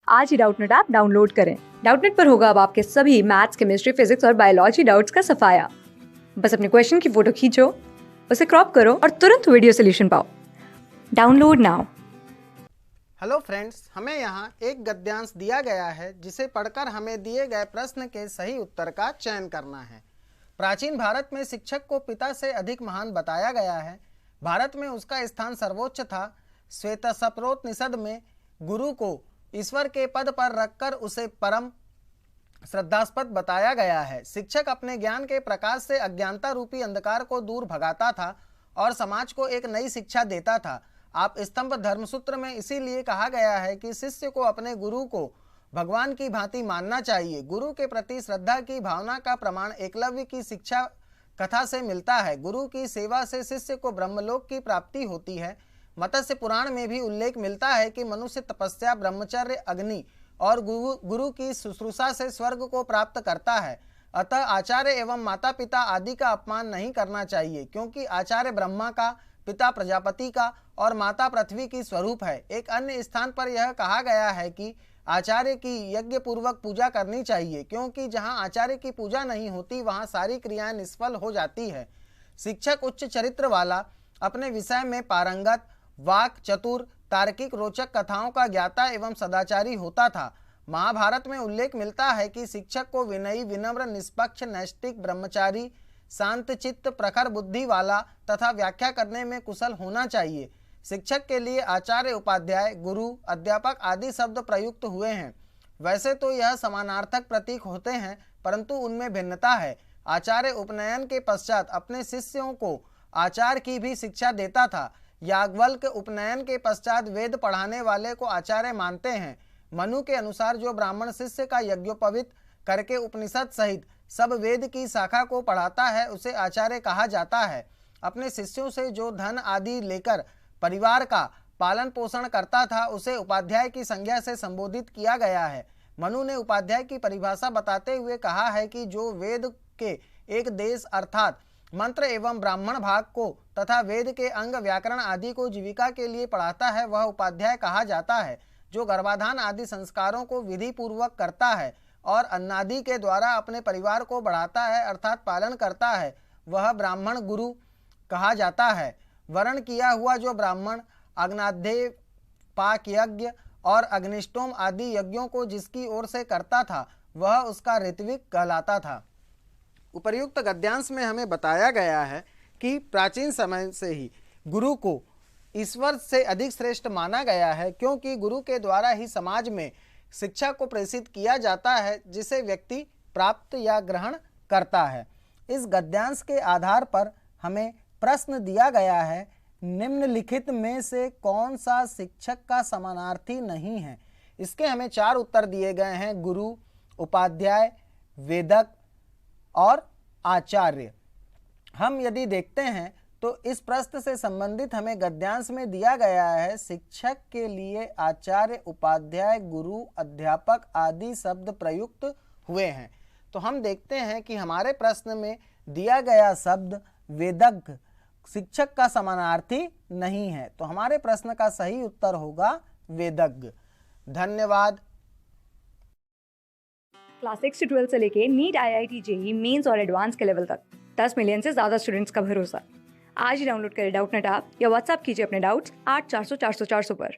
आज ही Doubtnut app download करें। Doubtnut पर होगा अब आपके सभी मैथ्स, केमिस्ट्री, फिजिक्स और बायोलॉजी डाउट्स का सफाया। बस अपने क्वेश्चन की फोटो खींचो, उसे क्रॉप करो और तुरंत वीडियो सोल्यूशन पाओ। Download now. हेलो फ्रेंड्स, हमें यहाँ एक गद्यांश दिया गया है जिसे पढ़कर हमें दिए गए प्रश्न के सही उत्तर का चयन करना है। प्राचीन भारत में शिक्षक को पिता से अधिक महान बताया गया है। भारत में उसका स्थान सर्वोच्च था। श्वेतसप्रोपनिषद में गुरु को ईश्वर के पद पर रखकर उसे परम श्रद्धास्पद बताया गया है। शिक्षक अपने ज्ञान के प्रकाश से अज्ञानता रूपी अंधकार को दूर भगाता था और समाज को एक नई शिक्षा देता था। आप स्तंभ धर्मसूत्र में इसीलिए कहा गया है कि शिष्य को अपने गुरु को भगवान की भांति मानना चाहिए। गुरु के प्रति श्रद्धा की भावना का प्रमाण एकलव्य की शिक्षा कथा से मिलता है। गुरु की सेवा से शिष्य को ब्रह्मलोक की प्राप्ति होती है। मत्स्य पुराण में भी उल्लेख मिलता है कि मनुष्य तपस्या, ब्रह्मचर्य, अग्नि और गुरु की शुश्रूषा से स्वर्ग को प्राप्त करता है। अतः आचार्य एवं माता पिता आदि का अपमान नहीं करना चाहिए, क्योंकि आचार्य ब्रह्मा का, पिता प्रजापति का और माता पृथ्वी की स्वरूप है। एक अन्य स्थान पर यह कहा गया है कि आचार्य की यज्ञ पूर्वक पूजा करनी चाहिए, क्योंकि जहाँ आचार्य की पूजा नहीं होती वहाँ सारी क्रियाएं निष्फल हो जाती है। शिक्षक उच्च चरित्र वाला, अपने विषय में पारंगत, वाक चतुर, तार्किक, रोचक कथाओं का ज्ञाता एवं सदाचारी होता था। महाभारत में उल्लेख मिलता है कि शिक्षक को विनयी, विनम्र, निष्पक्ष, नैष्टिक, ब्रह्मचारी, शांत चित्त, प्रखर बुद्धि वाला तथा व्याख्या करने में कुशल होना चाहिए। शिक्षक के लिए आचार्य, उपाध्याय, गुरु, अध्यापक आदि शब्द प्रयुक्त हुए हैं। वैसे तो यह समानार्थक प्रतीक होते हैं, परंतु उनमें भिन्नता है। आचार्य उपनयन के पश्चात अपने शिष्यों को आचार्य की भी शिक्षा देता था। याज्ञवल्क्य उपनयन के पश्चात वेद पढ़ाने वाले को आचार्य मानते हैं। मनु के अनुसार जो ब्राह्मण शिष्य का यज्ञोपवीत करके उपनिषद सहित सब वेद की शाखा को पढ़ाता है उसे आचार्य कहा जाता है। अपने शिष्यों से जो धन आदि लेकर परिवार का पालन पोषण करता था उसे उपाध्याय की संज्ञा से संबोधित किया गया है। मनु ने उपाध्याय की परिभाषा बताते हुए कहा है कि जो वेद के एक देश अर्थात मंत्र एवं ब्राह्मण भाग को तथा वेद के अंग, व्याकरण आदि को जीविका के लिए पढ़ाता है वह उपाध्याय कहा जाता है। जो गर्भाधान आदि संस्कारों को विधि पूर्वक करता है और अन्नादि के द्वारा अपने परिवार को बढ़ाता है अर्थात पालन करता है वह ब्राह्मण गुरु कहा जाता है। वर्ण किया हुआ जो ब्राह्मण अग्नाध्याय, पाक यज्ञ और अग्निष्टोम आदि यज्ञों को जिसकी ओर से करता था वह उसका ऋत्विक कहलाता था। उपर्युक्त गद्यांश में हमें बताया गया है कि प्राचीन समय से ही गुरु को ईश्वर से अधिक श्रेष्ठ माना गया है, क्योंकि गुरु के द्वारा ही समाज में शिक्षा को प्रेषित किया जाता है जिसे व्यक्ति प्राप्त या ग्रहण करता है। इस गद्यांश के आधार पर हमें प्रश्न दिया गया है, निम्नलिखित में से कौन सा शिक्षक का समानार्थी नहीं है। इसके हमें 4 उत्तर दिए गए हैं, गुरु, उपाध्याय, वेदक और आचार्य। हम यदि देखते हैं तो इस प्रश्न से संबंधित हमें गद्यांश में दिया गया है शिक्षक के लिए आचार्य, उपाध्याय, गुरु, अध्यापक आदि शब्द प्रयुक्त हुए हैं। तो हम देखते हैं कि हमारे प्रश्न में दिया गया शब्द वेदज्ञ शिक्षक का समानार्थी नहीं है, तो हमारे प्रश्न का सही उत्तर होगा वेदज्ञ। धन्यवाद। क्लास 6 से 12 से लेके नीट, IIT, JEE मेंस और एडवांस के लेवल तक 10 मिलियन से ज्यादा स्टूडेंट्स का भरोसा। आज ही डाउनलोड करें डाउटनेट ऐप या व्हाट्सएप कीजिए अपने डाउट्स 8400 400 400 पर।